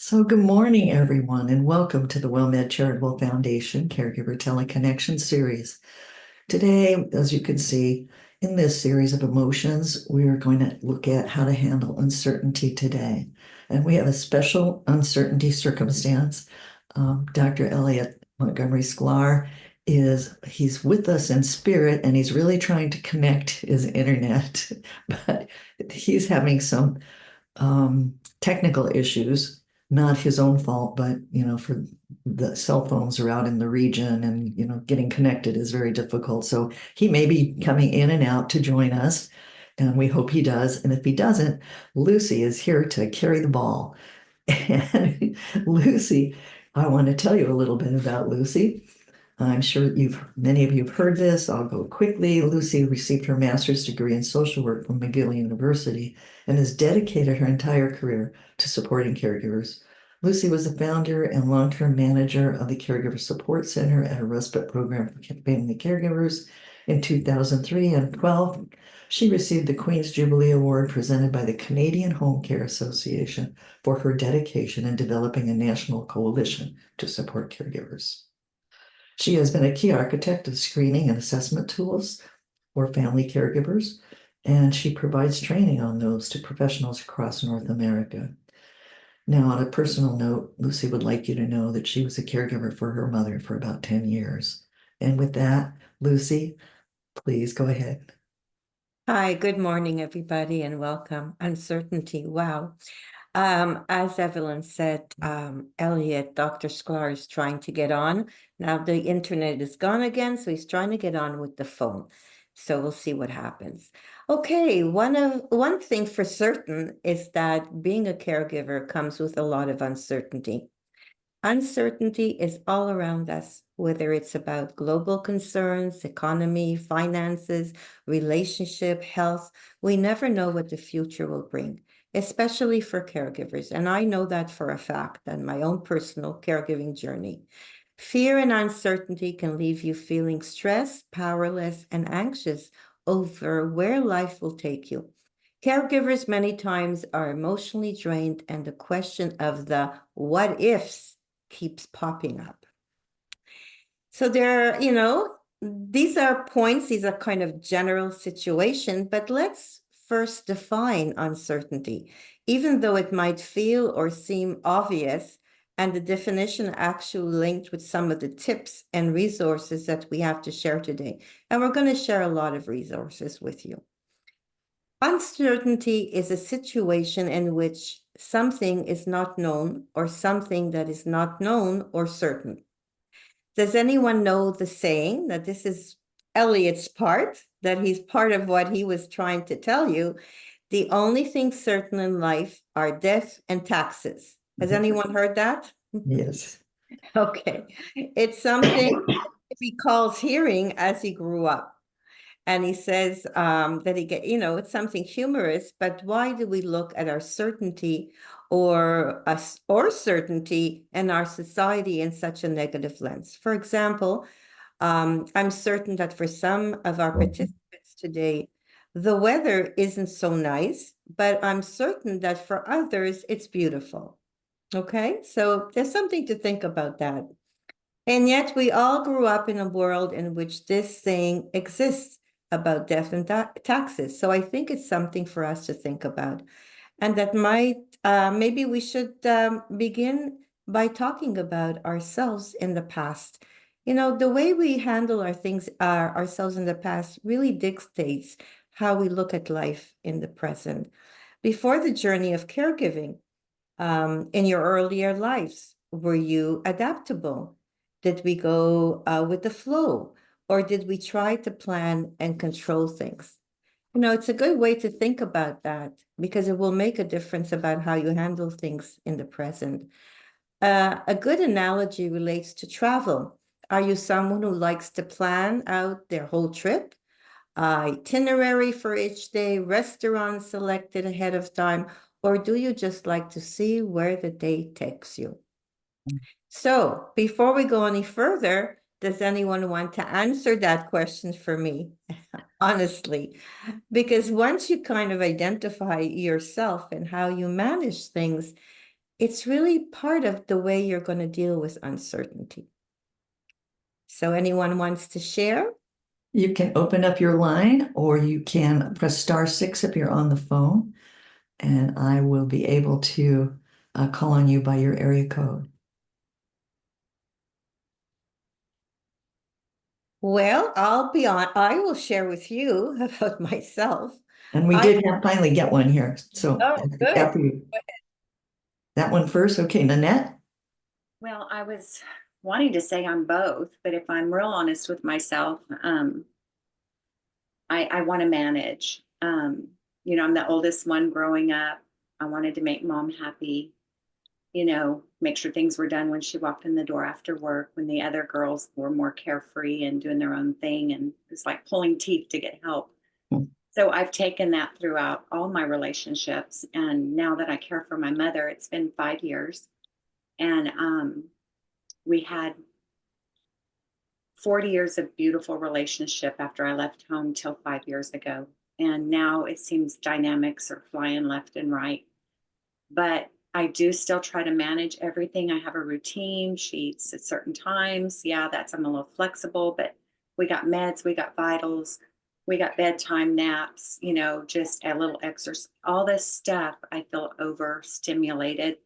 So, good morning, everyone, and welcome to the WellMed Charitable Foundation Caregiver Teleconnection series. Today, as you can see, in this series of emotions, we are going to look at how to handle uncertainty today. And we have a special uncertainty circumstance. Dr. Elliot Montgomery Sklar he's with us in spirit and he's really trying to connect his internet, but he's having some technical issues, not his own fault, but for the cell phones are out in the region and getting connected is very difficult. So he may be coming in and out to join us, and we hope he does. And if he doesn't, Lucy is here to carry the ball. And Lucy, I want to tell you a little bit about Lucy. I'm sure many of you have heard this. I'll go quickly. Lucy received her master's degree in social work from McGill University and has dedicated her entire career to supporting caregivers. Lucy was the founder and long-term manager of the Caregiver Support Center at a respite program for family caregivers. In 2003 and 12, she received the Queen's Jubilee Award presented by the Canadian Home Care Association for her dedication in developing a national coalition to support caregivers. She has been a key architect of screening and assessment tools for family caregivers, and she provides training on those to professionals across North America. Now, on a personal note, Lucy would like you to know that she was a caregiver for her mother for about 10 years. And with that, Lucy, please go ahead. Hi, good morning, everybody, and welcome. Uncertainty, wow. As Evelyn said, Elliot, Dr. Sklar is trying to get on. Now the internet is gone again, so he's trying to get on with the phone. So we'll see what happens. Okay, one thing for certain is that being a caregiver comes with a lot of uncertainty. Uncertainty is all around us, whether it's about global concerns, economy, finances, relationship, health. We never know what the future will bring, especially for caregivers. And I know that for a fact on my own personal caregiving journey. Fear and uncertainty can leave you feeling stressed, powerless, and anxious over where life will take you. Caregivers many times are emotionally drained, and the question of the what ifs keeps popping up. So these are points, these are kind of general situation, but let's first define uncertainty, even though it might feel or seem obvious, and the definition actually linked with some of the tips and resources that we have to share today. And we're going to share a lot of resources with you. Uncertainty is a situation in which something is not known or something that is not known or certain. Does anyone know the saying that this is Elliot's part, that he's part of what he was trying to tell you? The only things certain in life are death and taxes. Has anyone heard that? Yes. Okay. It's something he recalls hearing as he grew up. And he says that it's something humorous, but why do we look at our certainty or certainty in our society in such a negative lens? For example, I'm certain that for some of our participants today, the weather isn't so nice, but I'm certain that for others, it's beautiful. Okay, so there's something to think about that. And yet we all grew up in a world in which this saying exists about death and taxes. So I think it's something for us to think about. And that maybe we should begin by talking about ourselves in the past. The way we handle ourselves in the past really dictates how we look at life in the present. Before the journey of caregiving, in your earlier lives, were you adaptable? Did we go with the flow? Or did we try to plan and control things? It's a good way to think about that because it will make a difference about how you handle things in the present. A good analogy relates to travel. Are you someone who likes to plan out their whole trip? Itinerary for each day, restaurants selected ahead of time, or do you just like to see where the day takes you? So before we go any further, does anyone want to answer that question for me? Honestly, because once you kind of identify yourself and how you manage things, it's really part of the way you're going to deal with uncertainty. So anyone wants to share? You can open up your line or you can press *6 if you're on the phone, and I will be able to call on you by your area code. Well, I will share with you about myself. And we I, did finally get one here. So oh, good. after you, that one first. Okay, Nanette. Well, I was wanting to say I'm both, but if I'm real honest with myself, I want to manage. I'm the oldest one growing up. I wanted to make mom happy, make sure things were done when she walked in the door after work, when the other girls were more carefree and doing their own thing. And it's like pulling teeth to get help. So I've taken that throughout all my relationships. And now that I care for my mother, it's been 5 years. And we had 40 years of beautiful relationship after I left home till 5 years ago. And now it seems dynamics are flying left and right. But I do still try to manage everything. I have a routine. She eats at certain times. Yeah, I'm a little flexible, but we got meds, we got vitals, we got bedtime naps, just a little exercise. All this stuff, I feel overstimulated.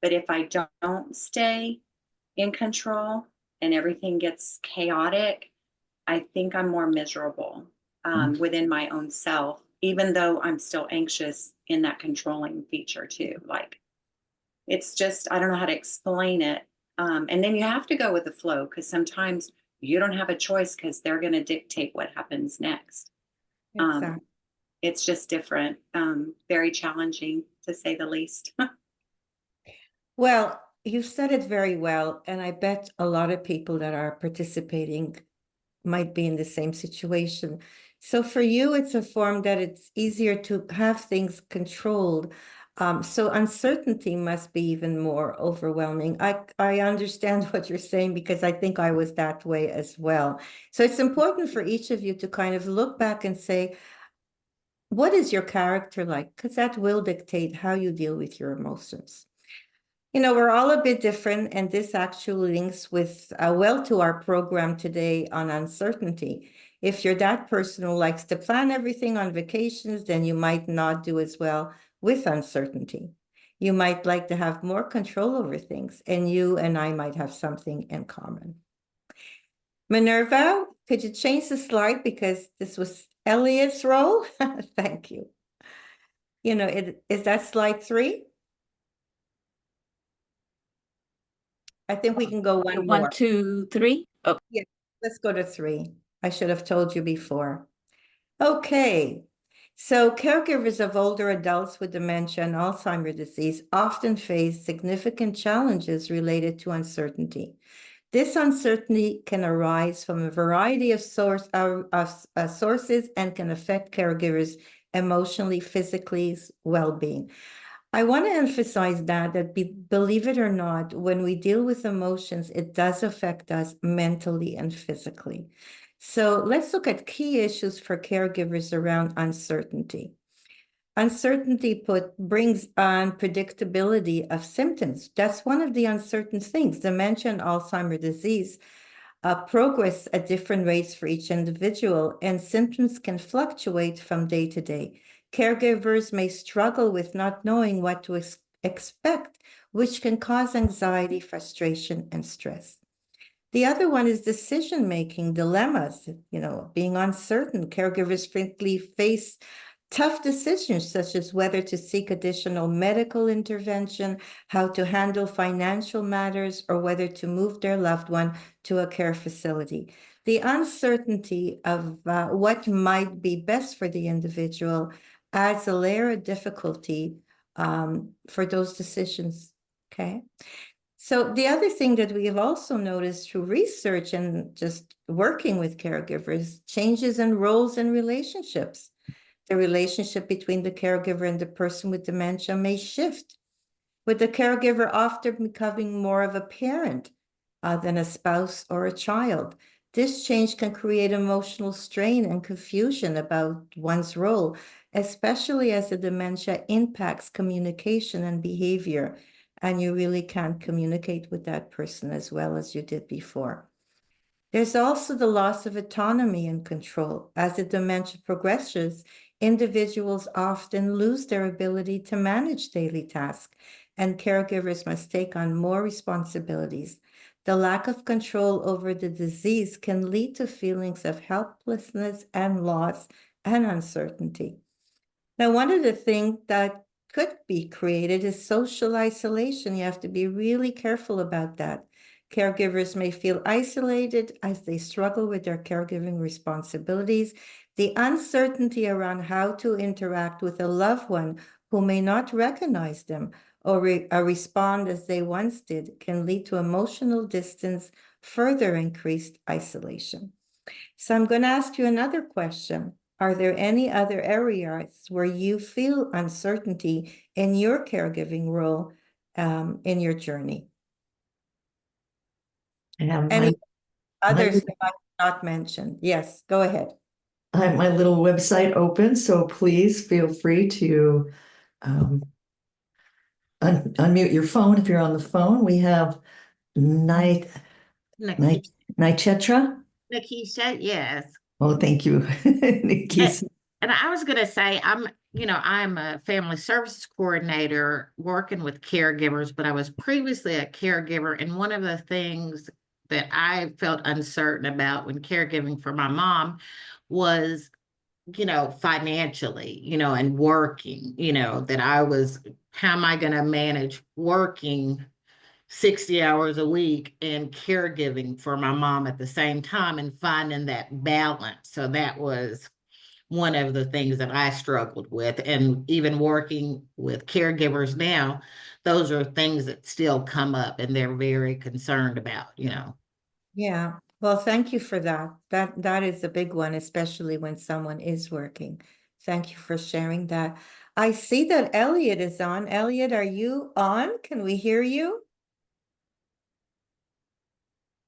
But if I don't stay in control and everything gets chaotic, I think I'm more miserable within my own self, even though I'm still anxious in that controlling feature too. Like it's just, I don't know how to explain it. And then you have to go with the flow because sometimes you don't have a choice because they're going to dictate what happens next. Exactly. It's just different, very challenging to say the least. Well, you said it very well, and I bet a lot of people that are participating might be in the same situation. So for you, it's a form that it's easier to have things controlled. So uncertainty must be even more overwhelming. I understand what you're saying because I think I was that way as well. So it's important for each of you to kind of look back and say, what is your character like? Because that will dictate how you deal with your emotions. We're all a bit different, and this actually links with well to our program today on uncertainty. If you're that person who likes to plan everything on vacations, then you might not do as well with uncertainty. You might like to have more control over things, and you and I might have something in common. Minerva, could you change the slide because this was Elliot's role? Thank you. Is that slide 3? I think we can go one more. 1, 2, 3. Okay. Yeah, let's go to 3. I should have told you before. Okay. So caregivers of older adults with dementia and Alzheimer's disease often face significant challenges related to uncertainty. This uncertainty can arise from a variety of sources and can affect caregivers emotionally, physically, well-being. I want to emphasize that believe it or not, when we deal with emotions, it does affect us mentally and physically. So let's look at key issues for caregivers around uncertainty. Uncertainty brings unpredictability of symptoms. That's one of the uncertain things. Dementia and Alzheimer's disease progress at different rates for each individual, and symptoms can fluctuate from day to day. Caregivers may struggle with not knowing what to expect, which can cause anxiety, frustration, and stress. The other one is decision-making dilemmas, being uncertain. Caregivers frequently face tough decisions, such as whether to seek additional medical intervention, how to handle financial matters, or whether to move their loved one to a care facility. The uncertainty of what might be best for the individual adds a layer of difficulty for those decisions, okay? So the other thing that we have also noticed through research and just working with caregivers, changes in roles and relationships. The relationship between the caregiver and the person with dementia may shift, with the caregiver often becoming more of a parent than a spouse or a child. This change can create emotional strain and confusion about one's role, especially as the dementia impacts communication and behavior, and you really can't communicate with that person as well as you did before. There's also the loss of autonomy and control. As the dementia progresses, individuals often lose their ability to manage daily tasks, and caregivers must take on more responsibilities. The lack of control over the disease can lead to feelings of helplessness and loss and uncertainty. Now, one of the things that could be created is social isolation. You have to be really careful about that. Caregivers may feel isolated as they struggle with their caregiving responsibilities. The uncertainty around how to interact with a loved one who may not recognize them or respond as they once did can lead to emotional distance, further increased isolation. So I'm going to ask you another question. Are there any other areas where you feel uncertainty in your caregiving role in your journey? And Any my, others that I've not mentioned? Yes, go ahead. I have my little website open, so please feel free to um, unmute your phone if you're on the phone. We have Nikki, Nichetra. Nikisha, yes. Oh, thank you, Nikki. And I was going to say, I'm a family services coordinator working with caregivers, but I was previously a caregiver. And one of the things that I felt uncertain about when caregiving for my mom was, financially, and working, that how am I going to manage working 60 hours a week and caregiving for my mom at the same time and finding that balance. So that was one of the things that I struggled with. And even working with caregivers now, those are things that still come up and they're very concerned about. Yeah. Well, thank you for that. That is a big one, especially when someone is working. Thank you for sharing that. I see that Elliot is on. Elliot, are you on? Can we hear you?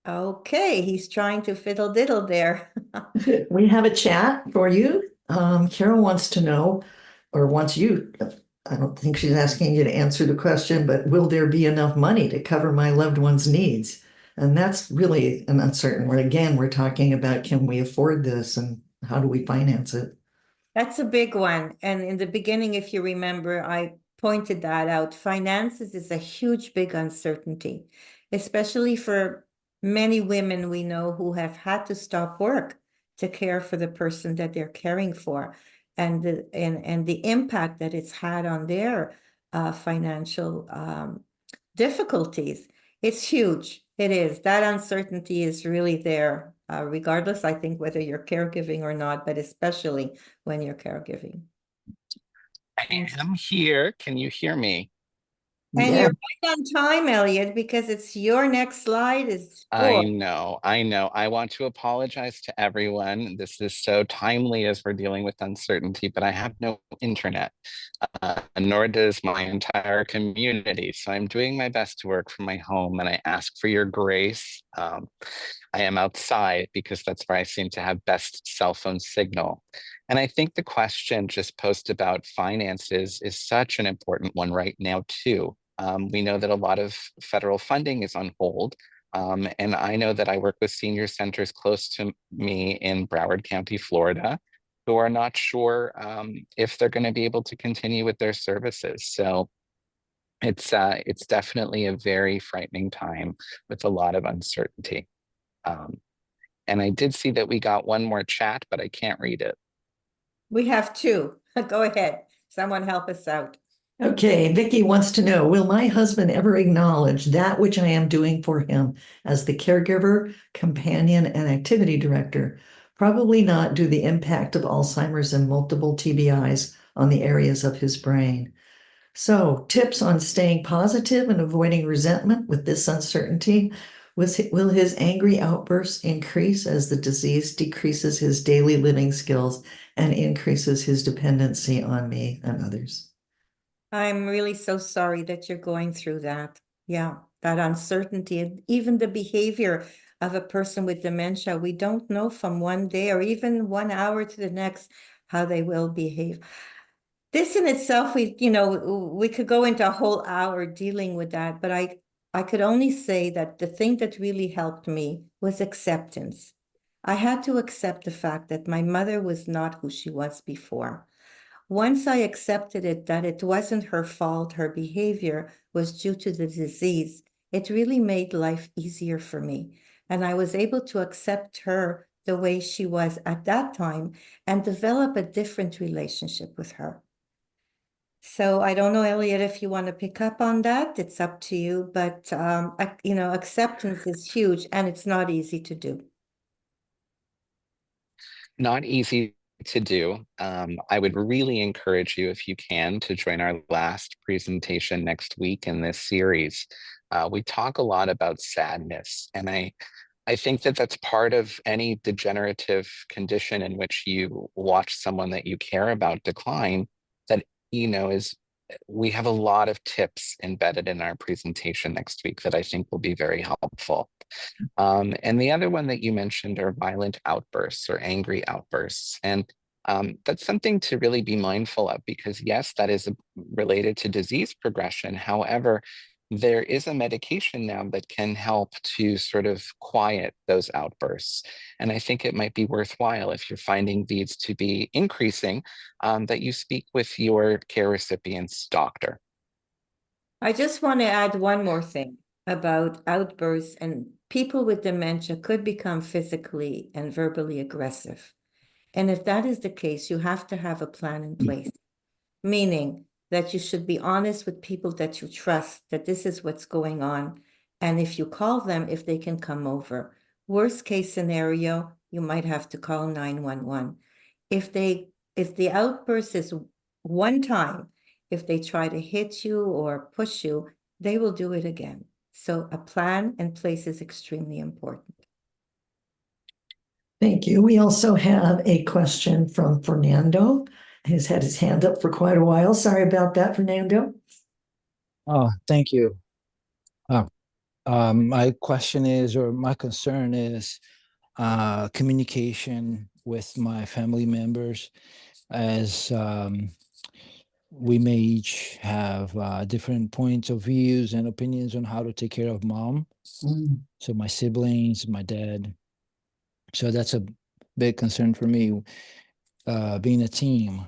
Okay, he's trying to fiddle diddle there. We have a chat for you. Carol wants to know, or wants you, I don't think she's asking you to answer the question, but will there be enough money to cover my loved one's needs? And that's really an uncertain word. Again, we're talking about, can we afford this and how do we finance it? That's a big one. And in the beginning, if you remember, I pointed that out. Finances is a huge, big uncertainty, especially for many women we know who have had to stop work to care for the person that they're caring for, and the impact that it's had on their financial difficulties. It's huge. It is. That uncertainty is really there, regardless, I think, whether you're caregiving or not, but especially when you're caregiving. I am here. Can you hear me? And Yeah. you're right on time, Elliot, because it's your next slide is I 4. know, I know. I want to apologize to everyone. This is so timely as we're dealing with uncertainty, but I have no internet, nor does my entire community. So I'm doing my best to work from my home, and I ask for your grace. I am outside because that's where I seem to have best cell phone signal. And I think the question just posed about finances is such an important one right now, too. We know that a lot of federal funding is on hold. And I know that I work with senior centers close to me in Broward County, Florida, who are not sure if they're going to be able to continue with their services. So it's definitely a very frightening time with a lot of uncertainty. Um, and I did see that we got one more chat, but I can't read it. We have 2. Go ahead. Someone help us out. Okay, Vicky wants to know, will my husband ever acknowledge that which I am doing for him as the caregiver, companion, and activity director? Probably not due to the impact of Alzheimer's and multiple TBIs on the areas of his brain. So, tips on staying positive and avoiding resentment with this uncertainty. Will his angry outbursts increase as the disease decreases his daily living skills and increases his dependency on me and others? I'm really so sorry that you're going through that. Yeah, that uncertainty, and even the behavior of a person with dementia. We don't know from one day or even 1 hour to the next how they will behave. This in itself, we could go into a whole hour dealing with that, but I could only say that the thing that really helped me was acceptance. I had to accept the fact that my mother was not who she was before. Once I accepted it, that it wasn't her fault, her behavior was due to the disease, it really made life easier for me. And I was able to accept her the way she was at that time and develop a different relationship with her. So I don't know, Elliot, if you want to pick up on that, it's up to you. But, acceptance is huge and it's not easy to do. Not easy to do. I would really encourage you, if you can, to join our last presentation next week in this series. We talk a lot about sadness, and I think that that's part of any degenerative condition in which you watch someone that you care about decline. That, is we have a lot of tips embedded in our presentation next week that I think will be very helpful. And the other one that you mentioned are violent outbursts or angry outbursts. And that's something to really be mindful of, because yes, that is related to disease progression. However, there is a medication now that can help to sort of quiet those outbursts. And I think it might be worthwhile, if you're finding these to be increasing, that you speak with your care recipient's doctor. I just want to add one more thing about outbursts, and people with dementia could become physically and verbally aggressive. And if that is the case, you have to have a plan in place, meaning that you should be honest with people that you trust, that this is what's going on. And if you call them, if they can come over. Worst case scenario, you might have to call 911. If the outburst is one time, if they try to hit you or push you, they will do it again. So a plan in place is extremely important. Thank you. We also have a question from Fernando. He's had his hand up for quite a while. Sorry about that, Fernando. Oh, thank you. My question is, or my concern is, communication with my family members, as we may each have different points of views and opinions on how to take care of mom. So my siblings, my dad. So that's a big concern for me, being a team,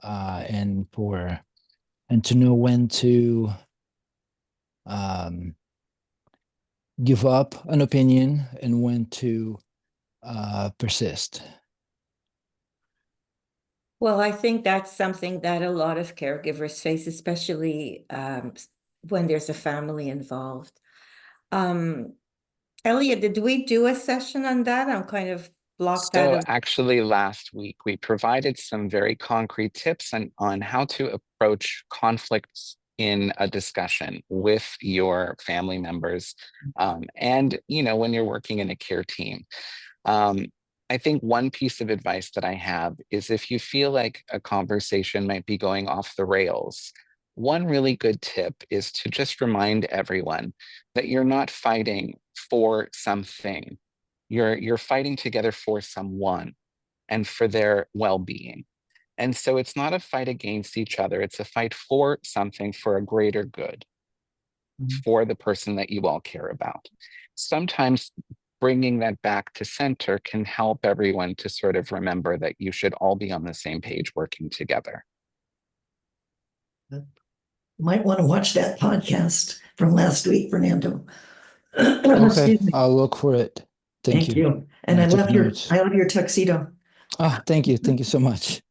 and to know when to give up an opinion and when to persist. Well, I think that's something that a lot of caregivers face, especially when there's a family involved. Elliot, did we do a session on that? I'm kind of blocked So out. actually last week, we provided some very concrete tips on how to approach conflicts in a discussion with your family members. And, when you're working in a care team. I think one piece of advice that I have is, if you feel like a conversation might be going off the rails, one really good tip is to just remind everyone that you're not fighting for something. You're fighting together for someone and for their well-being. And so it's not a fight against each other, it's a fight for something, for a greater good, for the person that you all care about. Sometimes bringing that back to center can help everyone to sort of remember that you should all be on the same page working together. You might want to watch that podcast from last week, Fernando. Okay, Excuse me. I'll look for it. Thank you. And I took love your notes. tuxedo. Thank you. Thank you so much.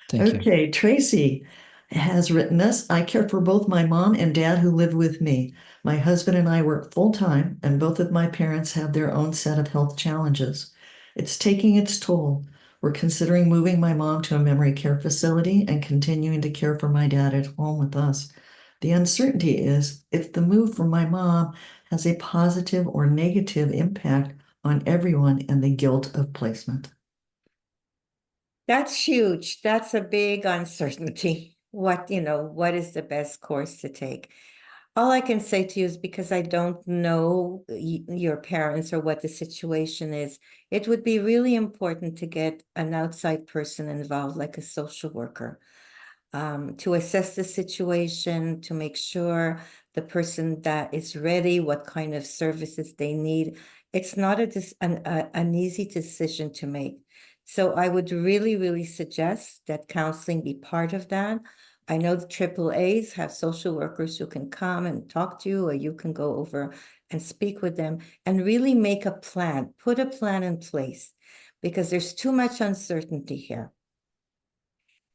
Thank you. Okay, Tracy has written us. I care for both my mom and dad who live with me. My husband and I work full time, and both of my parents have their own set of health challenges. It's taking its toll. We're considering moving my mom to a memory care facility and continuing to care for my dad at home with us. The uncertainty is if the move for my mom has a positive or negative impact on everyone and the guilt of placement. That's huge. That's a big uncertainty. What is the best course to take? All I can say to you is, because I don't know your parents or what the situation is, it would be really important to get an outside person involved, like a social worker. to assess the situation, to make sure the person that is ready, what kind of services they need. It's not an easy decision to make. So I would really, really suggest that counseling be part of that. I know the AAAs have social workers who can come and talk to you, or you can go over and speak with them and really make a plan, put a plan in place, because there's too much uncertainty here.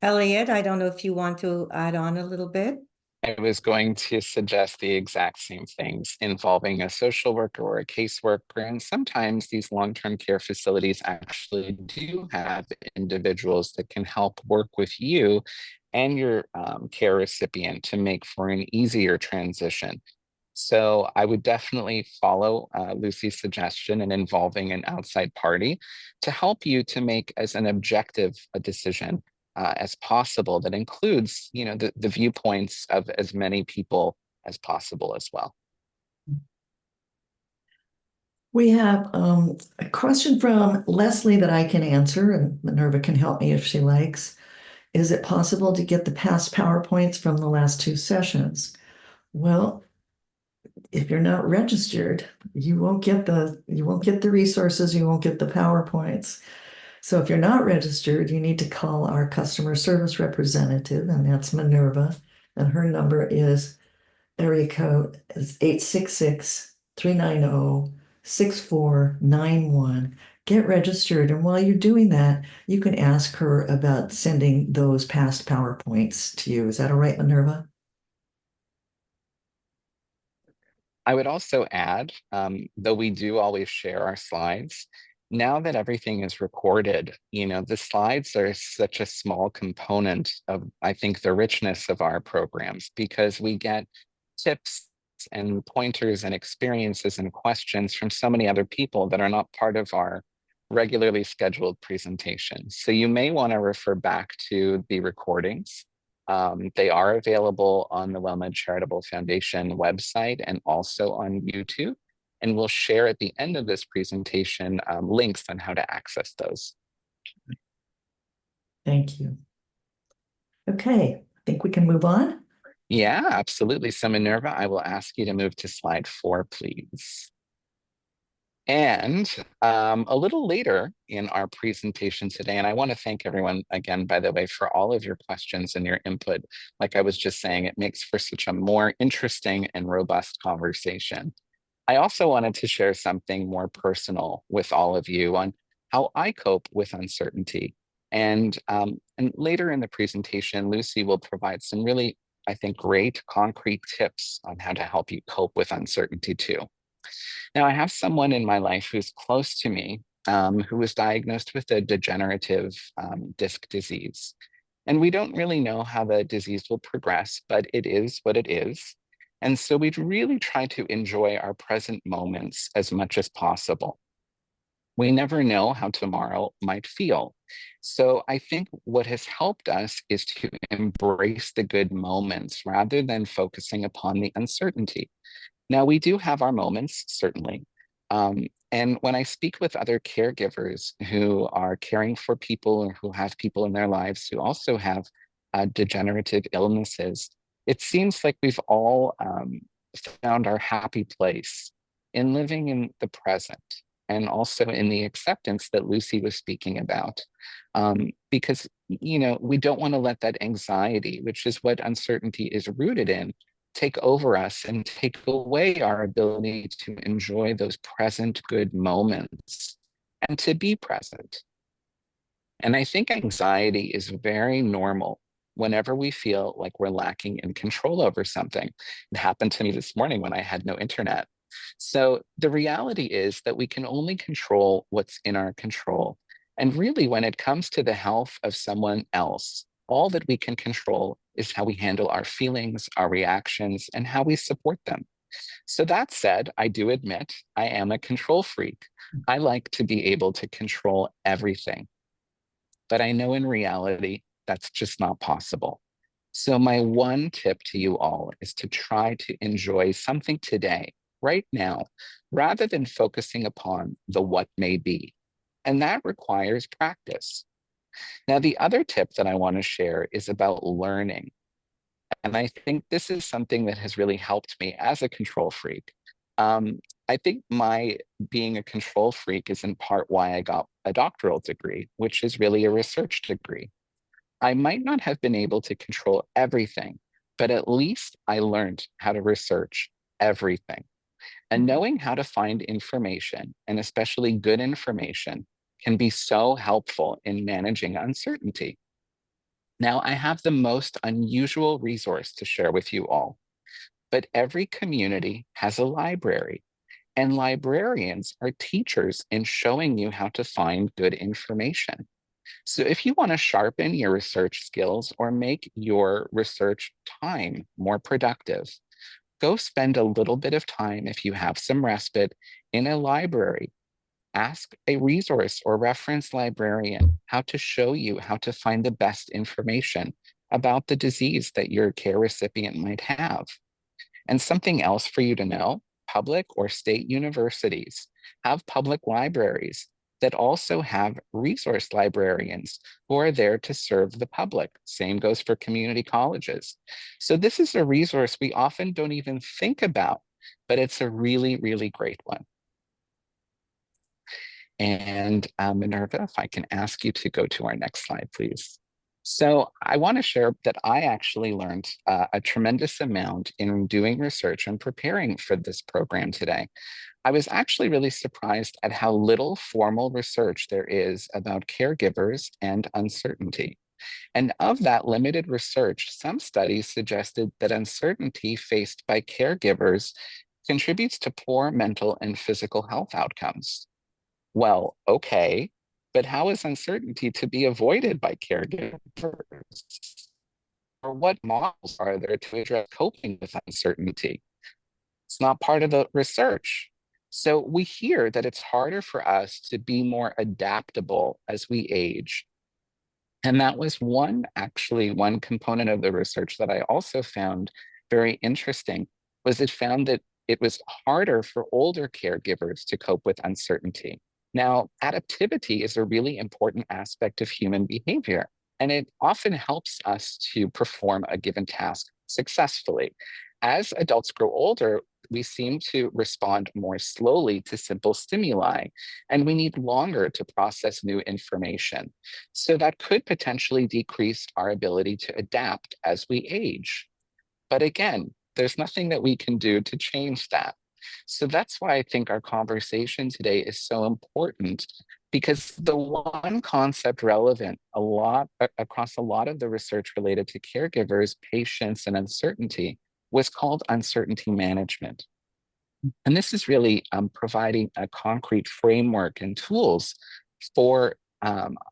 Elliot, I don't know if you want to add on a little bit. I was going to suggest the exact same things involving a social worker or a caseworker. And sometimes these long-term care facilities actually do have individuals that can help work with you and your care recipient to make for an easier transition. So I would definitely follow Lucy's suggestion in involving an outside party to help you to make as an objective a decision as possible that includes, the viewpoints of as many people as possible as well. We have a question from Leslie that I can answer, and Minerva can help me if she likes. Is it possible to get the past PowerPoints from the last 2 sessions? Well, if you're not registered, you won't get the resources, you won't get the PowerPoints. So if you're not registered, you need to call our customer service representative, and that's Minerva, and her number is area code is 866-390-6491. Get registered, and while you're doing that, you can ask her about sending those past PowerPoints to you. Is that all right, Minerva? I would also add, though we do always share our slides, now that everything is recorded, the slides are such a small component of, I think, the richness of our programs, because we get tips and pointers and experiences and questions from so many other people that are not part of our regularly scheduled presentations. So you may want to refer back to the recordings. They are available on the WellMed Charitable Foundation website and also on YouTube. And we'll share at the end of this presentation links on how to access those. Thank you. Okay, I think we can move on. Yeah, absolutely. So Minerva, I will ask you to move to slide 4, please. And a little later in our presentation today, and I want to thank everyone again, by the way, for all of your questions and your input. Like I was just saying, it makes for such a more interesting and robust conversation. I also wanted to share something more personal with all of you on how I cope with uncertainty. And later in the presentation, Lucy will provide some really, I think, great concrete tips on how to help you cope with uncertainty too. Now, I have someone in my life who's close to me who was diagnosed with a degenerative disc disease. And we don't really know how the disease will progress, but it is what it is. And so we'd really try to enjoy our present moments as much as possible. We never know how tomorrow might feel. So I think what has helped us is to embrace the good moments rather than focusing upon the uncertainty. Now, we do have our moments, certainly. And when I speak with other caregivers who are caring for people or who have people in their lives who also have degenerative illnesses, it seems like we've all found our happy place in living in the present and also in the acceptance that Lucy was speaking about. Because, we don't want to let that anxiety, which is what uncertainty is rooted in, take over us and take away our ability to enjoy those present good moments and to be present. And I think anxiety is very normal whenever we feel like we're lacking in control over something. It happened to me this morning when I had no internet. So the reality is that we can only control what's in our control. And really, when it comes to the health of someone else, all that we can control is how we handle our feelings, our reactions, and how we support them. So that said, I do admit I am a control freak. I like to be able to control everything. But I know in reality, that's just not possible. So my one tip to you all is to try to enjoy something today, right now, rather than focusing upon the what may be. And that requires practice. Now, the other tip that I want to share is about learning. And I think this is something that has really helped me as a control freak. I think my being a control freak is in part why I got a doctoral degree, which is really a research degree. I might not have been able to control everything, but at least I learned how to research everything. And knowing how to find information, and especially good information, can be so helpful in managing uncertainty. Now, I have the most unusual resource to share with you all, but every community has a library, and librarians are teachers in showing you how to find good information. So if you want to sharpen your research skills or make your research time more productive, go spend a little bit of time, if you have some respite, in a library. Ask a resource or reference librarian how to show you how to find the best information about the disease that your care recipient might have. And something else for you to know, public or state universities have public libraries that also have resource librarians who are there to serve the public. Same goes for community colleges. So this is a resource we often don't even think about, but it's a really, really great one. And Minerva, if I can ask you to go to our next slide, please. So I want to share that I actually learned a tremendous amount in doing research and preparing for this program today. I was actually really surprised at how little formal research there is about caregivers and uncertainty. And of that limited research, some studies suggested that uncertainty faced by caregivers contributes to poor mental and physical health outcomes. Well, okay, but how is uncertainty to be avoided by caregivers? Or what models are there to address coping with uncertainty? It's not part of the research. So we hear that it's harder for us to be more adaptable as we age. And that was one component of the research that I also found very interesting, was it found that it was harder for older caregivers to cope with uncertainty. Now, adaptivity is a really important aspect of human behavior, and it often helps us to perform a given task successfully. As adults grow older, we seem to respond more slowly to simple stimuli, and we need longer to process new information. So that could potentially decrease our ability to adapt as we age. But again, there's nothing that we can do to change that. So that's why I think our conversation today is so important, because the one concept relevant across a lot of the research related to caregivers, patients, and uncertainty was called uncertainty management. And this is really providing a concrete framework and tools for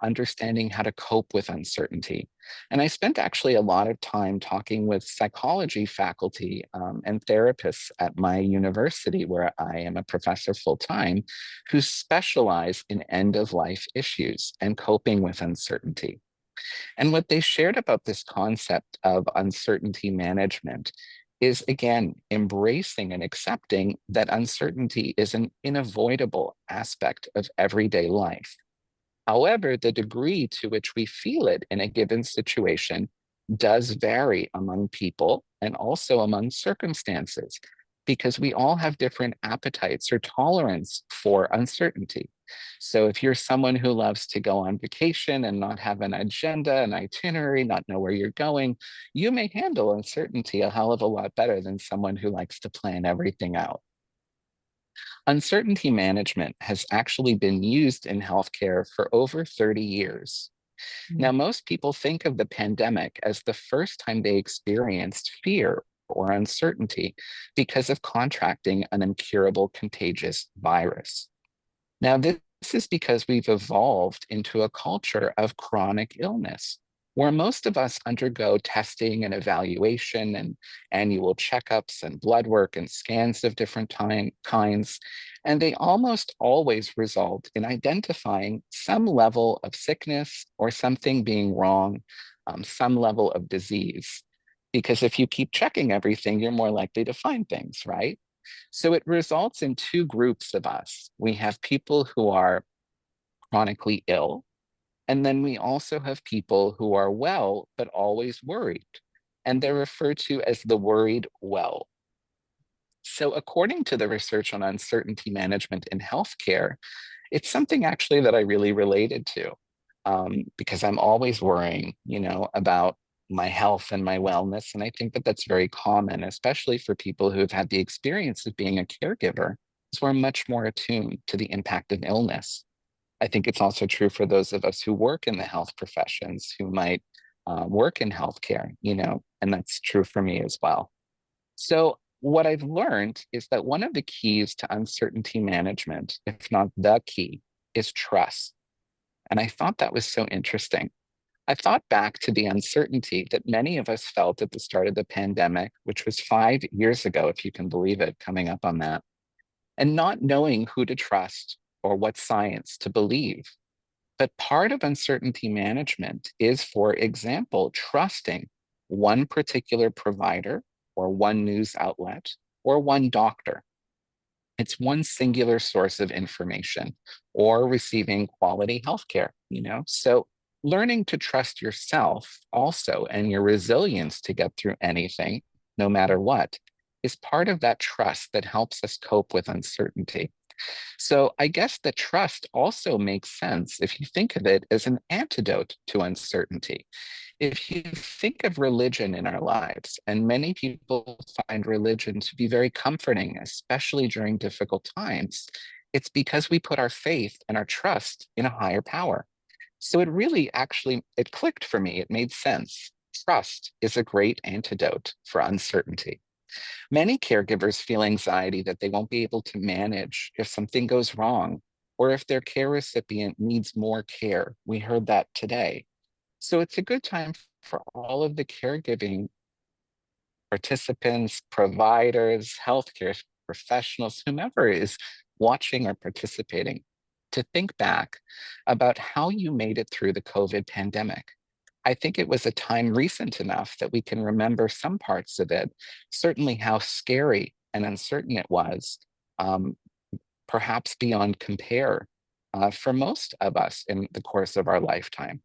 understanding how to cope with uncertainty. And I spent actually a lot of time talking with psychology faculty and therapists at my university, where I am a professor full time, who specialize in end of life issues and coping with uncertainty. And what they shared about this concept of uncertainty management is, again, embracing and accepting that uncertainty is an unavoidable aspect of everyday life. However, the degree to which we feel it in a given situation does vary among people and also among circumstances, because we all have different appetites or tolerance for uncertainty. So if you're someone who loves to go on vacation and not have an agenda, an itinerary, not know where you're going, you may handle uncertainty a hell of a lot better than someone who likes to plan everything out. Uncertainty management has actually been used in healthcare for over 30 years. Now, most people think of the pandemic as the first time they experienced fear or uncertainty because of contracting an incurable contagious virus. Now, this is because we've evolved into a culture of chronic illness, where most of us undergo testing and evaluation and annual checkups and blood work and scans of different kinds, and they almost always result in identifying some level of sickness or something being wrong, some level of disease. Because if you keep checking everything, you're more likely to find things, right? So it results in two groups of us. We have people who are chronically ill, And then we also have people who are well, but always worried. And they're referred to as the worried well. So, according to the research on uncertainty management in healthcare, it's something actually that I really related to because I'm always worrying, about my health and my wellness. And I think that that's very common, especially for people who have had the experience of being a caregiver, because we're much more attuned to the impact of illness. I think it's also true for those of us who work in the health professions, who might work in healthcare, and that's true for me as well. So, what I've learned is that one of the keys to uncertainty management, if not the key, is trust. And I thought that was so interesting. I thought back to the uncertainty that many of us felt at the start of the pandemic, which was 5 years ago, if you can believe it, coming up on that, and not knowing who to trust or what science to believe. But part of uncertainty management is, for example, trusting one particular provider or one news outlet or one doctor. It's one singular source of information or receiving quality healthcare. So learning to trust yourself also and your resilience to get through anything, no matter what, is part of that trust that helps us cope with uncertainty. So I guess the trust also makes sense if you think of it as an antidote to uncertainty. If you think of religion in our lives, and many people find religion to be very comforting, especially during difficult times, it's because we put our faith and our trust in a higher power. So it really actually, it clicked for me. It made sense. Trust is a great antidote for uncertainty. Many caregivers feel anxiety that they won't be able to manage if something goes wrong or if their care recipient needs more care. We heard that today. So it's a good time for all of the caregiving participants, providers, healthcare professionals, whomever is watching or participating, to think back about how you made it through the COVID pandemic. I think it was a time recent enough that we can remember some parts of it, certainly how scary and uncertain it was, um, perhaps beyond compare for most of us in the course of our lifetime.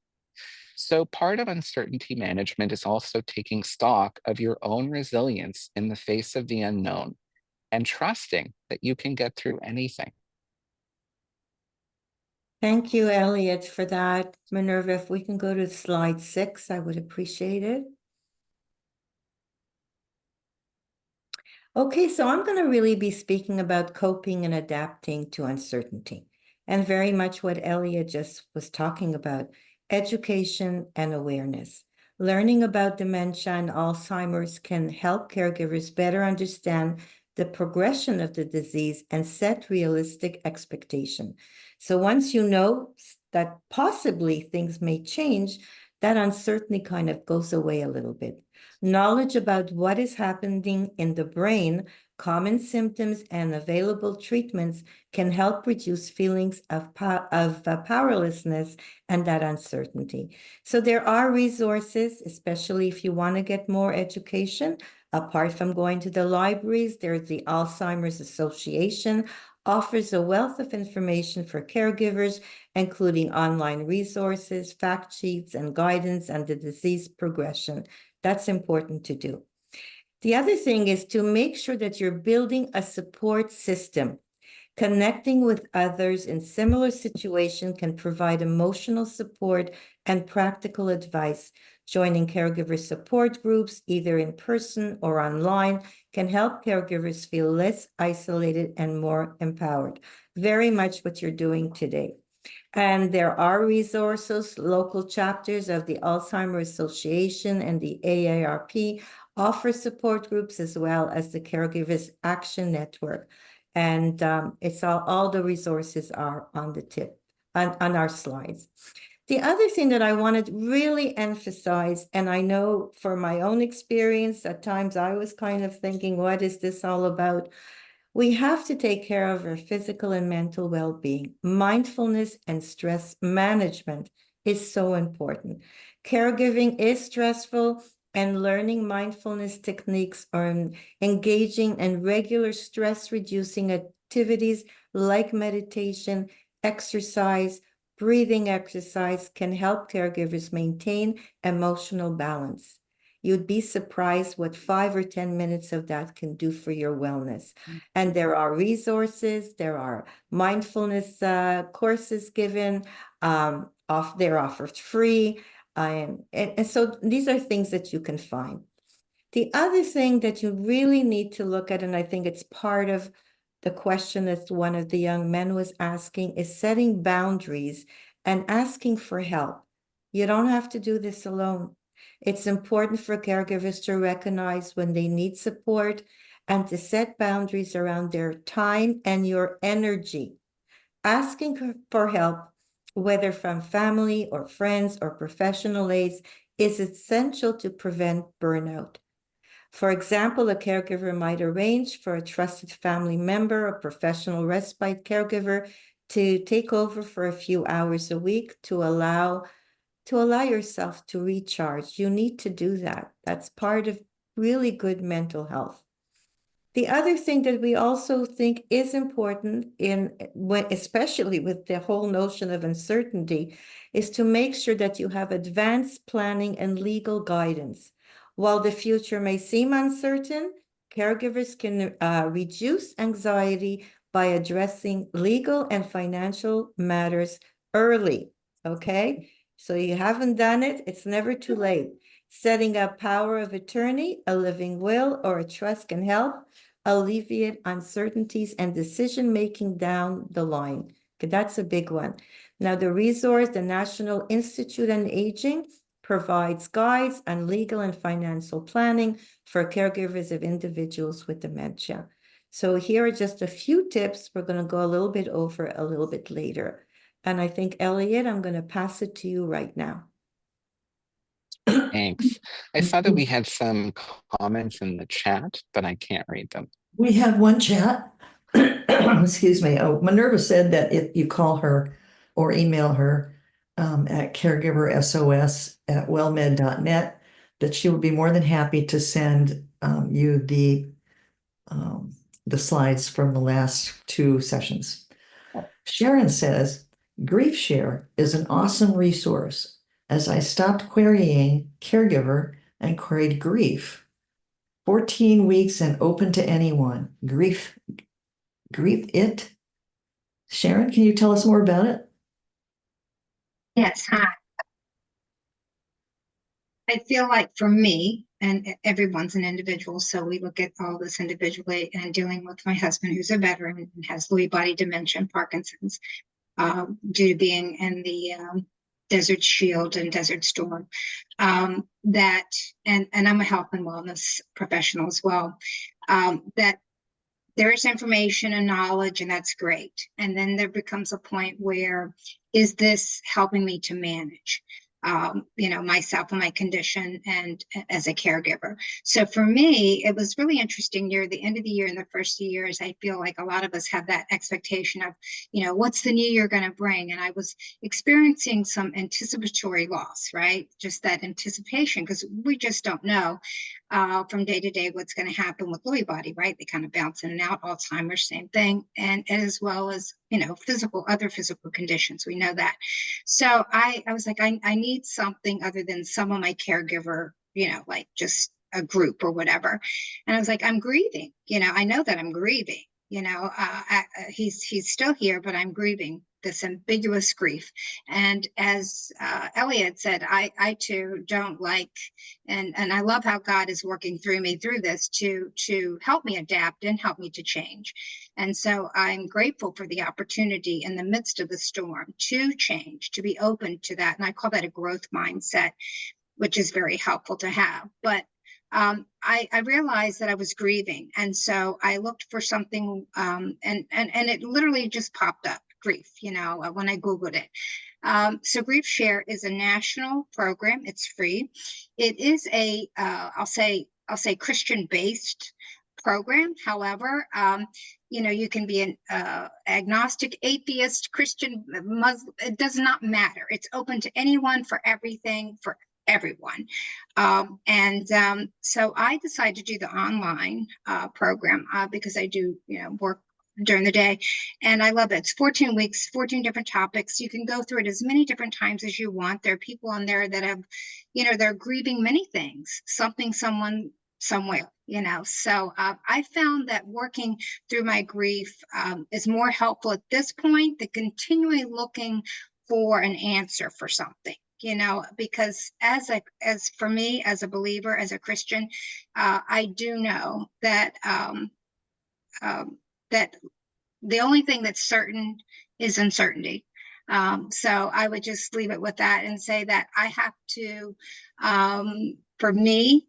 So, part of uncertainty management is also taking stock of your own resilience in the face of the unknown and trusting that you can get through anything. Thank you, Elliot, for that. Minerva, if we can go to slide 6, I would appreciate it. Okay, so I'm going to really be speaking about coping and adapting to uncertainty, and very much what Elliot just was talking about, education and awareness. Learning about dementia and Alzheimer's can help caregivers better understand the progression of the disease and set realistic expectation. So once you know that possibly things may change, that uncertainty kind of goes away a little bit. Knowledge about what is happening in the brain, common symptoms, and available treatments can help reduce feelings of powerlessness and that uncertainty. So there are resources, especially if you want to get more education. Apart from going to the libraries, there's the Alzheimer's Association, offers a wealth of information for caregivers, including online resources, fact sheets, and guidance on the disease progression. That's important to do. The other thing is to make sure that you're building a support system. Connecting with others in similar situations can provide emotional support and practical advice. Joining caregiver support groups, either in person or online, can help caregivers feel less isolated and more empowered. Very much what you're doing today. And there are resources, local chapters of the Alzheimer's Association and the AARP offer support groups as well as the Caregivers Action Network. And it's all the resources are on the tip, on our slides. The other thing that I wanted to really emphasize, and I know for my own experience, at times I was kind of thinking, what is this all about? We have to take care of our physical and mental well-being. Mindfulness and stress management is so important. Caregiving is stressful, and learning mindfulness techniques or engaging in regular stress-reducing activities like meditation, exercise, breathing exercise can help caregivers maintain emotional balance. You'd be surprised what 5 or 10 minutes of that can do for your wellness. And there are resources, there are mindfulness courses given, they're offered free. And so these are things that you can find. The other thing that you really need to look at, and I think it's part of the question that one of the young men was asking, is setting boundaries and asking for help. You don't have to do this alone. It's important for caregivers to recognize when they need support and to set boundaries around their time and your energy. Asking for help, whether from family or friends or professional aides, is essential to prevent burnout. For example, a caregiver might arrange for a trusted family member or professional respite caregiver to take over for a few hours a week to allow yourself to recharge. You need to do that. That's part of really good mental health. The other thing that we also think is important especially with the whole notion of uncertainty, is to make sure that you have advanced planning and legal guidance. While the future may seem uncertain, caregivers can reduce anxiety by addressing legal and financial matters early, okay? So you haven't done it, it's never too late. Setting up power of attorney, a living will, or a trust can help alleviate uncertainties and decision-making down the line. Okay, that's a big one. Now, the resource, the National Institute on Aging, provides guides on legal and financial planning for caregivers of individuals with dementia. So here are just a few tips. We're going to go a little bit over a little bit later. And I think, Elliot, I'm going to pass it to you right now. Thanks. I saw that we had some comments in the chat, but I can't read them. We have one chat. Excuse me. Oh, Minerva said that if you call her or email her at caregiversos@wellmed.net, that she would be more than happy to send you the slides from the last 2 sessions. Sharon says, Grief Share is an awesome resource, as I stopped querying caregiver and queried grief. 14 weeks and open to anyone. Grief it. Sharon, can you tell us more about it? Yes, hi. I feel like for me, and everyone's an individual, so we look at all this individually, and dealing with my husband, who's a veteran and has Lewy body dementia and Parkinson's, due to being in the Desert Shield and Desert Storm. And I'm a health and wellness professional as well. That there is information and knowledge, and that's great. And then there becomes a point where, is this helping me to manage, myself and my condition and as a caregiver? So for me, it was really interesting near the end of the year, in the first few years, I feel like a lot of us have that expectation of, what's the new year going to bring? And I was experiencing some anticipatory loss, right? Just that anticipation, because we just don't know from day to day what's going to happen with Lewy body, right? They kind of bounce in and out. Alzheimer's, same thing, and as well as other physical conditions. We know that. So I was like, I need something other than some of my caregiver, like just a group or whatever. And I was like, I'm grieving. I know that I'm grieving. He's still here, but I'm grieving this ambiguous grief. And as Elliot said, I too don't like, and I love how God is working through me through this to help me adapt and help me to change. And so I'm grateful for the opportunity in the midst of the storm to change, to be open to that. And I call that a growth mindset, which is very helpful to have. But I realized that I was grieving. And so I looked for something, and it literally just popped up, grief, when I Googled it. So Grief Share is a national program. It's free. It is I'll say Christian-based program. However, you can be an agnostic, atheist, Christian, Muslim. It does not matter. It's open to anyone, for everything, for everyone. So I decided to do the online program because I do, work during the day. And I love it. It's 14 weeks, 14 different topics. You can go through it as many different times as you want. There are people on there that have, they're grieving many things, something, someone, somewhere, So I found that working through my grief is more helpful at this point than continually looking for an answer for something. Because as for me, as a believer, as a Christian, I do know that that the only thing that's certain is uncertainty. So I would just leave it with that and say that I have to, for me,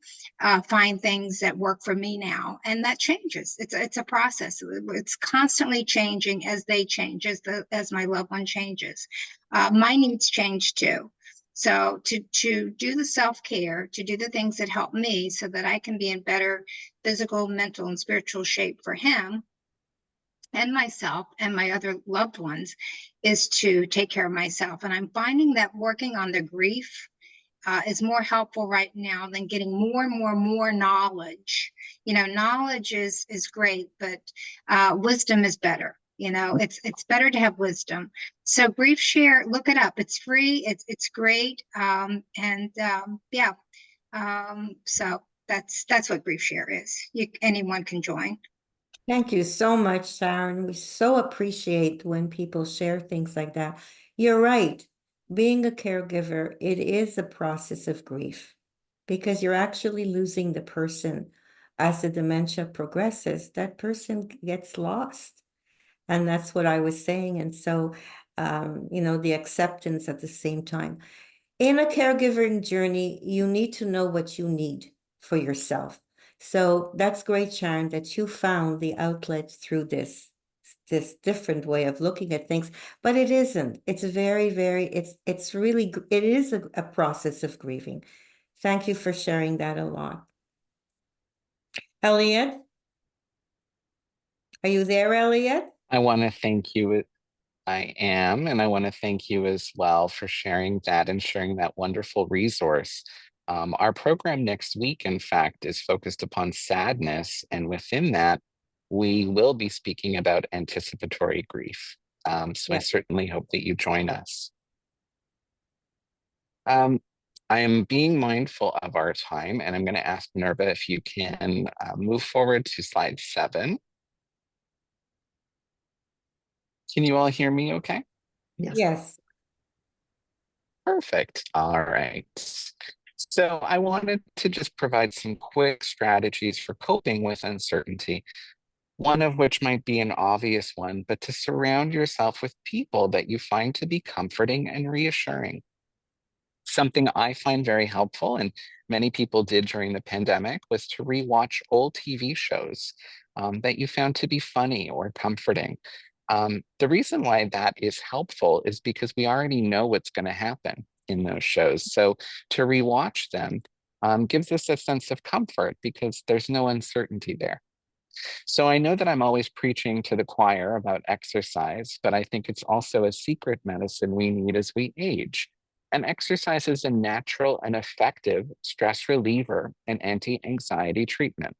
find things that work for me now, and that changes. It's a process. It's constantly changing as they change, as my loved one changes. My needs change too. So to do the self-care, to do the things that help me so that I can be in better physical, mental, and spiritual shape for him and myself and my other loved ones, is to take care of myself. And I'm finding that working on the grief is more helpful right now than getting more and more knowledge. Knowledge is great, but wisdom is better. It's better to have wisdom. So Grief Share, look it up. It's free. It's great. Yeah. So that's what Grief Share is. Anyone can join. Thank you so much, Sharon. We so appreciate when people share things like that. You're right. Being a caregiver, it is a process of grief because you're actually losing the person. As the dementia progresses, that person gets lost. And that's what I was saying. And so, the acceptance at the same time. In a caregiving journey, you need to know what you need for yourself. So that's great, Sharon, that you found the outlet through this different way of looking at things, but it isn't. It's it's really, it is a process of grieving. Thank you for sharing that a lot. Elliot? Are you there, Elliot? I want to thank you. I am, and I want to thank you as well for sharing that and sharing that wonderful resource. Our program next week, in fact, is focused upon sadness, and within that, we will be speaking about anticipatory grief. So I certainly hope that you join us. I am being mindful of our time, and I'm going to ask Minerva if you can move forward to slide 7. Can you all hear me okay? Yes. Perfect. All right. So I wanted to just provide some quick strategies for coping with uncertainty, one of which might be an obvious one, but to surround yourself with people that you find to be comforting and reassuring. Something I find very helpful, and many people did during the pandemic, was to rewatch old TV shows that you found to be funny or comforting. The reason why that is helpful is because we already know what's going to happen in those shows. So to rewatch them gives us a sense of comfort because there's no uncertainty there. So I know that I'm always preaching to the choir about exercise, but I think it's also a secret medicine we need as we age. And exercise is a natural and effective stress reliever and anti-anxiety treatment.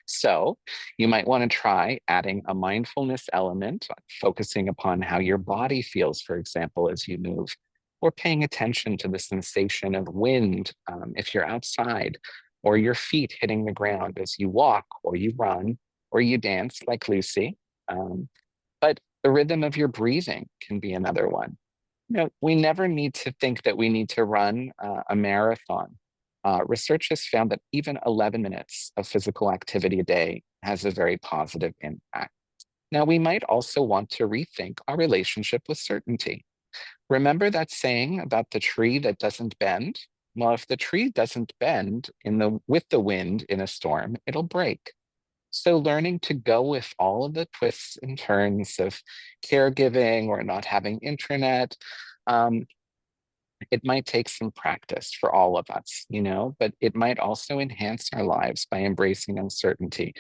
So you might want to try adding a mindfulness element, focusing upon how your body feels, for example, as you move, or paying attention to the sensation of wind if you're outside, or your feet hitting the ground as you walk, or you run, or you dance like Lucy. But the rhythm of your breathing can be another one. We never need to think that we need to run a marathon. Research has found that even 11 minutes of physical activity a day has a very positive impact. Now, we might also want to rethink our relationship with certainty. Remember that saying about the tree that doesn't bend? Well, if the tree doesn't bend with the wind in a storm, it'll break. So learning to go with all of the twists and turns of caregiving or not having internet, it might take some practice for all of us, but it might also enhance our lives by embracing uncertainty.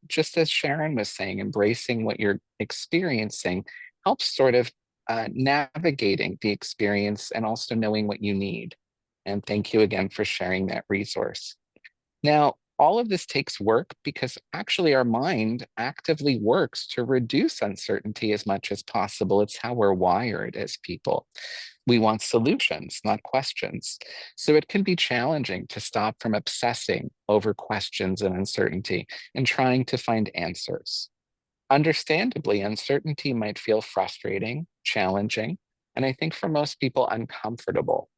Just as Sharon was saying, embracing what you're experiencing helps sort of navigating the experience and also knowing what you need. And thank you again for sharing that resource. Now, All of this takes work because actually our mind actively works to reduce uncertainty as much as possible. It's how we're wired as people. We want solutions, not questions. So it can be challenging to stop from obsessing over questions and uncertainty and trying to find answers. Understandably, uncertainty might feel frustrating, challenging, and I think for most people uncomfortable.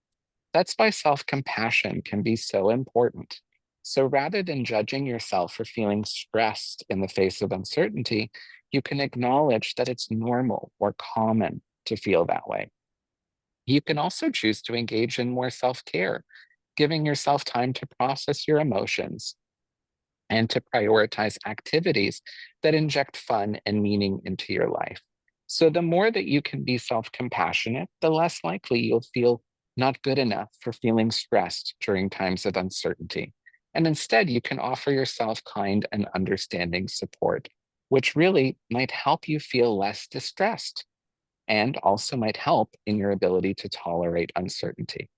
That's why self-compassion can be so important. So rather than judging yourself for feeling stressed in the face of uncertainty, you can acknowledge that it's normal or common to feel that way. You can also choose to engage in more self-care, giving yourself time to process your emotions and to prioritize activities that inject fun and meaning into your life. So the more that you can be self-compassionate, the less likely you'll feel not good enough for feeling stressed during times of uncertainty. And instead, you can offer yourself kind and understanding support, which really might help you feel less distressed and also might help in your ability to tolerate uncertainty.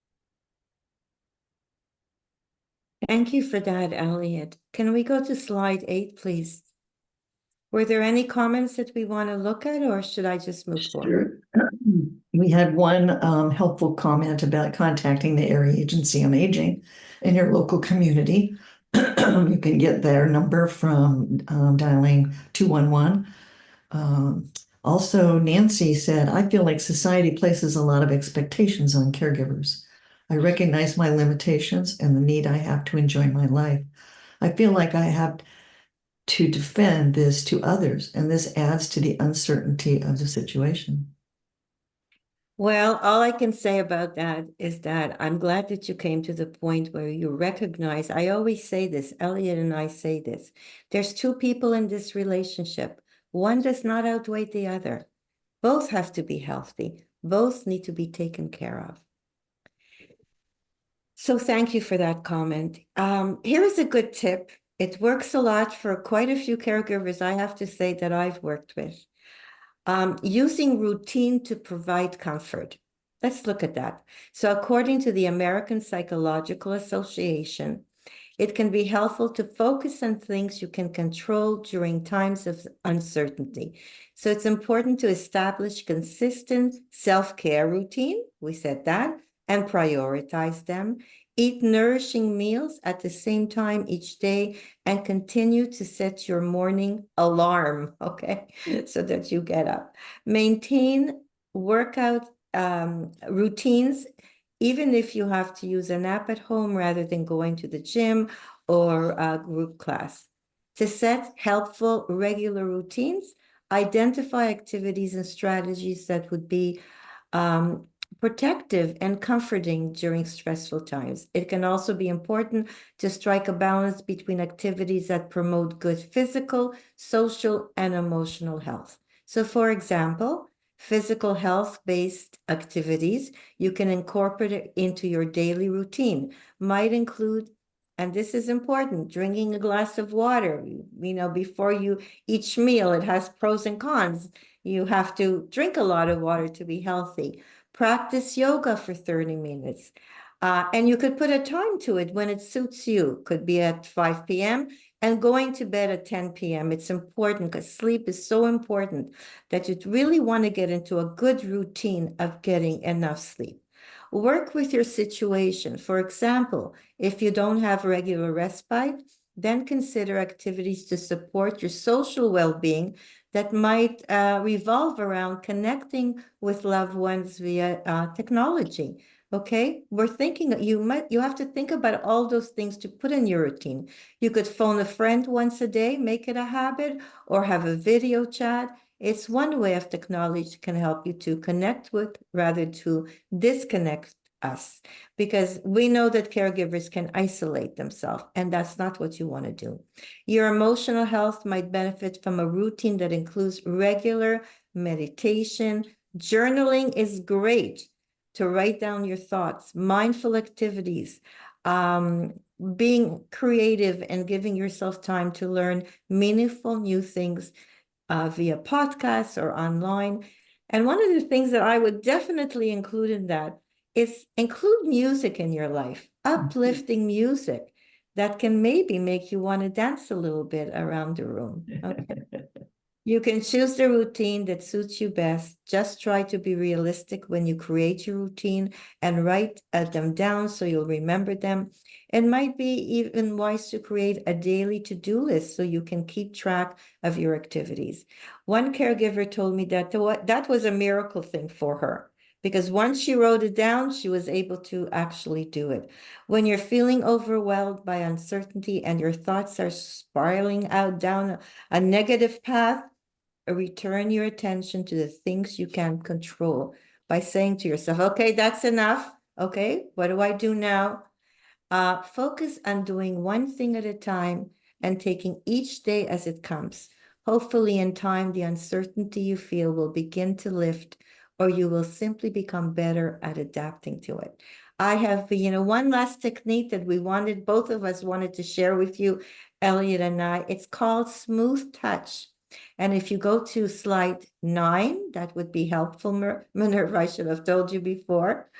Thank you for that, Elliot. Can we go to slide 8, please? Were there any comments that we want to look at, or should I just move forward? Sure. We had one helpful comment about contacting the Area Agency on Aging in your local community. You can get their number from dialing 211. Also, Nancy said, I feel like society places a lot of expectations on caregivers. I recognize my limitations and the need I have to enjoy my life. I feel like I have to defend this to others, and this adds to the uncertainty of the situation. Well, all I can say about that is that I'm glad that you came to the point where you recognize, I always say this, Elliot and I say this, there's two people in this relationship. One does not outweigh the other. Both have to be healthy. Both need to be taken care of. So thank you for that comment. Here is a good tip. It works a lot for quite a few caregivers, I have to say, that I've worked with. Using routine to provide comfort. Let's look at that. So according to the American Psychological Association, it can be helpful to focus on things you can control during times of uncertainty. So it's important to establish consistent self-care routine, we said that, and prioritize them. Eat nourishing meals at the same time each day and continue to set your morning alarm, okay, so that you get up. Maintain workout routines, even if you have to use a nap at home rather than going to the gym or a group class. To set helpful regular routines, identify activities and strategies that would be protective and comforting during stressful times. It can also be important to strike a balance between activities that promote good physical, social, and emotional health. So, for example, physical health-based activities you can incorporate it into your daily routine. Might include, and this is important, drinking a glass of water, before each meal. It has pros and cons. You have to drink a lot of water to be healthy. Practice yoga for 30 minutes. And you could put a time to it when it suits you. Could be at 5 p.m. and going to bed at 10 p.m. It's important because sleep is so important that you really want to get into a good routine of getting enough sleep. Work with your situation. For example, if you don't have regular respite, then consider activities to support your social well-being that might revolve around connecting with loved ones via technology. Okay, we're thinking you have to think about all those things to put in your routine. You could phone a friend once a day, make it a habit, or have a video chat. It's one way of technology can help you to connect with rather to disconnect us, because we know that caregivers can isolate themselves, and that's not what you want to do. Your emotional health might benefit from a routine that includes regular meditation. Journaling is great to write down your thoughts, mindful activities, being creative and giving yourself time to learn meaningful new things via podcasts or online. And one of the things that I would definitely include in that is include music in your life, uplifting music. that can maybe make you want to dance a little bit around the room. Okay. You can choose the routine that suits you best. Just try to be realistic when you create your routine and write them down so you'll remember them. It might be even wise to create a daily to-do list so you can keep track of your activities. One caregiver told me that that was a miracle thing for her, because once she wrote it down, she was able to actually do it. When you're feeling overwhelmed by uncertainty and your thoughts are spiraling out down a negative path, return your attention to the things you can control by saying to yourself, okay, that's enough. Okay, what do I do now? Focus on doing one thing at a time and taking each day as it comes. Hopefully, in time, the uncertainty you feel will begin to lift, or you will simply become better at adapting to it. I have, one last technique that both of us wanted to share with you, Elliot and I. It's called smooth touch. And if you go to slide 9, that would be helpful, Minerva, I should have told you before.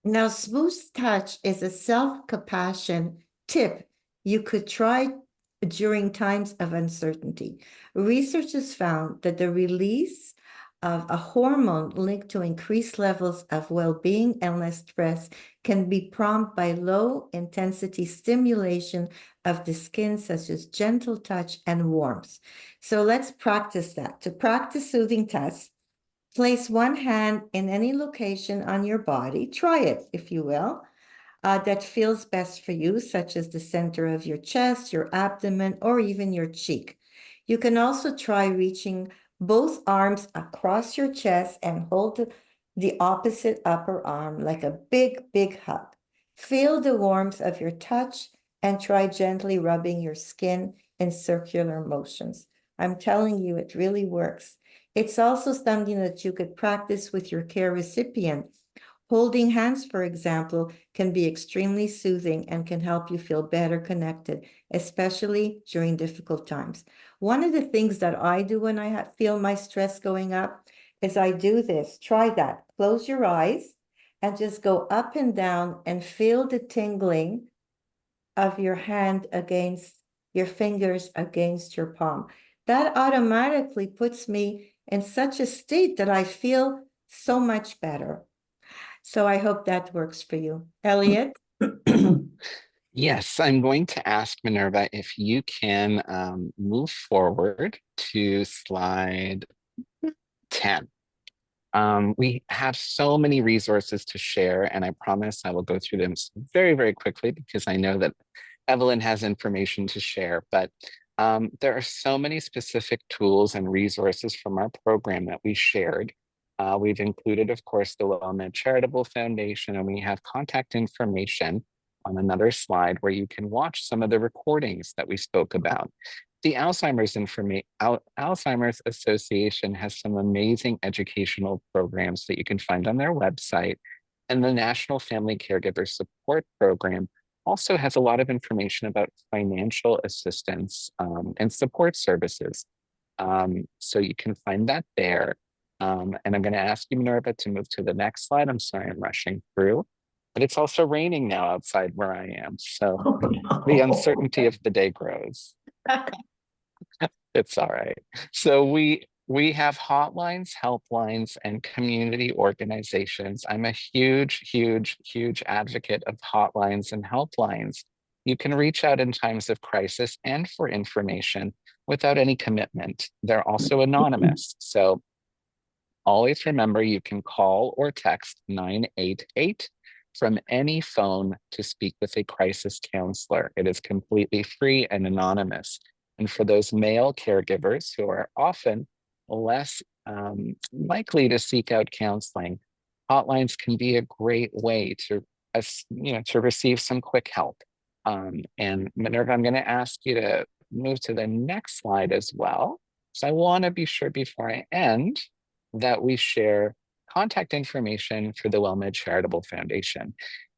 Now, smooth touch is a self-compassion tip you could try during times of uncertainty. Researchers found that the release of a hormone linked to increased levels of well-being and less stress can be prompted by low-intensity stimulation of the skin, such as gentle touch and warmth. So let's practice that. To practice soothing touch, place one hand in any location on your body. Try it, if you will, that feels best for you, such as the center of your chest, your abdomen, or even your cheek. You can also try reaching both arms across your chest and hold the opposite upper arm like a big, big hug. Feel the warmth of your touch and try gently rubbing your skin in circular motions. I'm telling you, it really works. It's also something that you could practice with your care recipient. Holding hands, for example, can be extremely soothing and can help you feel better connected, especially during difficult times. One of the things that I do when I feel my stress going up is I do this. Try that. Close your eyes and just go up and down and feel the tingling of your hand against your fingers against your palm. That automatically puts me in such a state that I feel so much better. So I hope that works for you. Elliot? Yes, I'm going to ask Minerva if you can move forward to slide 10. We have so many resources to share, and I promise I will go through them very, very quickly because I know that Evelyn has information to share, but there are so many specific tools and resources from our program that we shared. We've included, of course, the WellMed Charitable Foundation, and we have contact information on another slide where you can watch some of the recordings that we spoke about. The Alzheimer's Association has some amazing educational programs that you can find on their website. And the National Family Caregiver Support Program also has a lot of information about financial assistance and support services. So you can find that there. And I'm going to ask you, Minerva, to move to the next slide. I'm sorry, I'm rushing through. But it's also raining now outside where I am. So the uncertainty of the day grows. It's all right. So we have hotlines, helplines, and community organizations. I'm a huge, huge, huge advocate of hotlines and helplines. You can reach out in times of crisis and for information without any commitment. They're also anonymous. So always remember you can call or text 988 from any phone to speak with a crisis counselor. It is completely free and anonymous. And for those male caregivers who are often less likely to seek out counseling, hotlines can be a great way to, to receive some quick help. And Minerva, I'm going to ask you to move to the next slide as well. So I want to be sure before I end that we share contact information for the WellMed Charitable Foundation.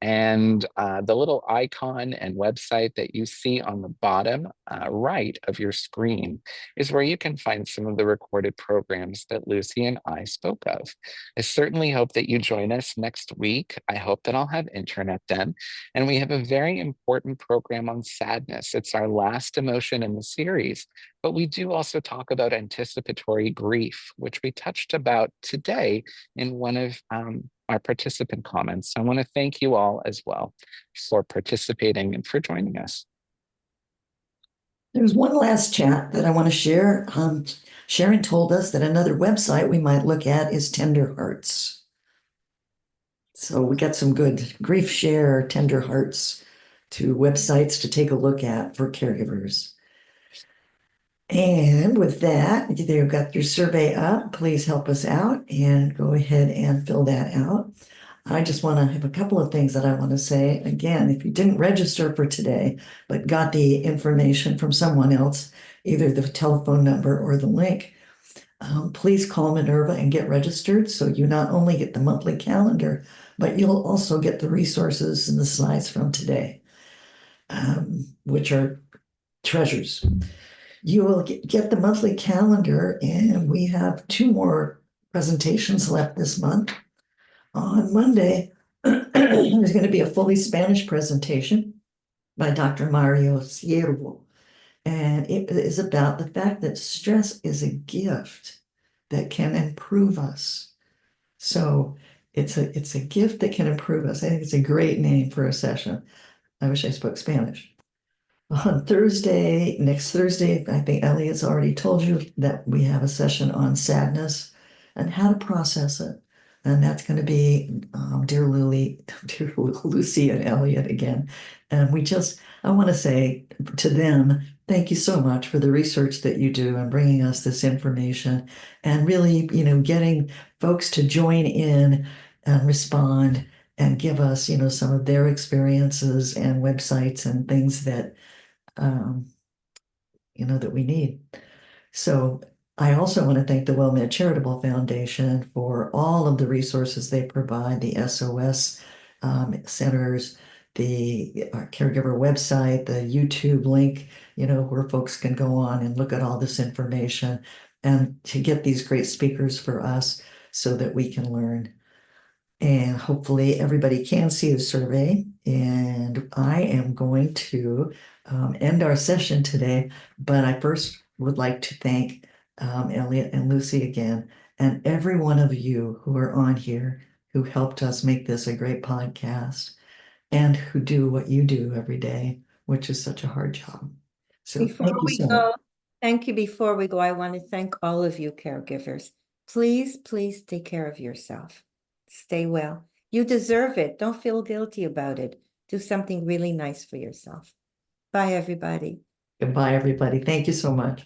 And the little icon and website that you see on the bottom right of your screen is where you can find some of the recorded programs that Lucy and I spoke of. I certainly hope that you join us next week. I hope that I'll have internet then. And we have a very important program on sadness. It's our last emotion in the series, but we do also talk about anticipatory grief, which we touched about today in one of our participant comments. I want to thank you all as well for participating and for joining us. There's one last chat that I want to share. Sharon told us that another website we might look at is Tender Hearts. So we got some good grief share, Tender Hearts, to websites to take a look at for caregivers. And with that, you've got your survey up. Please help us out and go ahead and fill that out. I just want to have a couple of things that I want to say. Again, if you didn't register for today, but got the information from someone else, either the telephone number or the link, please call Minerva and get registered so you not only get the monthly calendar, but you'll also get the resources and the slides from today, which are treasures. You will get the monthly calendar, and we have 2 more presentations left this month. On Monday, there's going to be a fully Spanish presentation by Dr. Mario Ciervo. And it is about the fact that stress is a gift that can improve us. So it's a gift that can improve us. I think it's a great name for a session. I wish I spoke Spanish. On Thursday, next Thursday, I think Elliot's already told you that we have a session on sadness and how to process it. And that's going to be dear Lucy and Elliot again. And I want to say to them, thank you so much for the research that you do and bringing us this information and really, getting folks to join in and respond and give us, some of their experiences and websites and things that, that we need. So I also want to thank the WellMed Charitable Foundation for all of the resources they provide, the SOS centers, the caregiver website, the YouTube link, where folks can go on and look at all this information and to get these great speakers for us so that we can learn. And hopefully everybody can see the survey. And I am going to end our session today, but I first would like to thank Elliot and Lucy again, and every one of you who are on here who helped us make this a great podcast and who do what you do every day, which is such a hard job. So Before thank you we so go, much. thank you. Before we go, I want to thank all of you caregivers. Please, please take care of yourself. Stay well. You deserve it. Don't feel guilty about it. Do something really nice for yourself. Bye, everybody. Goodbye, everybody. Thank you so much.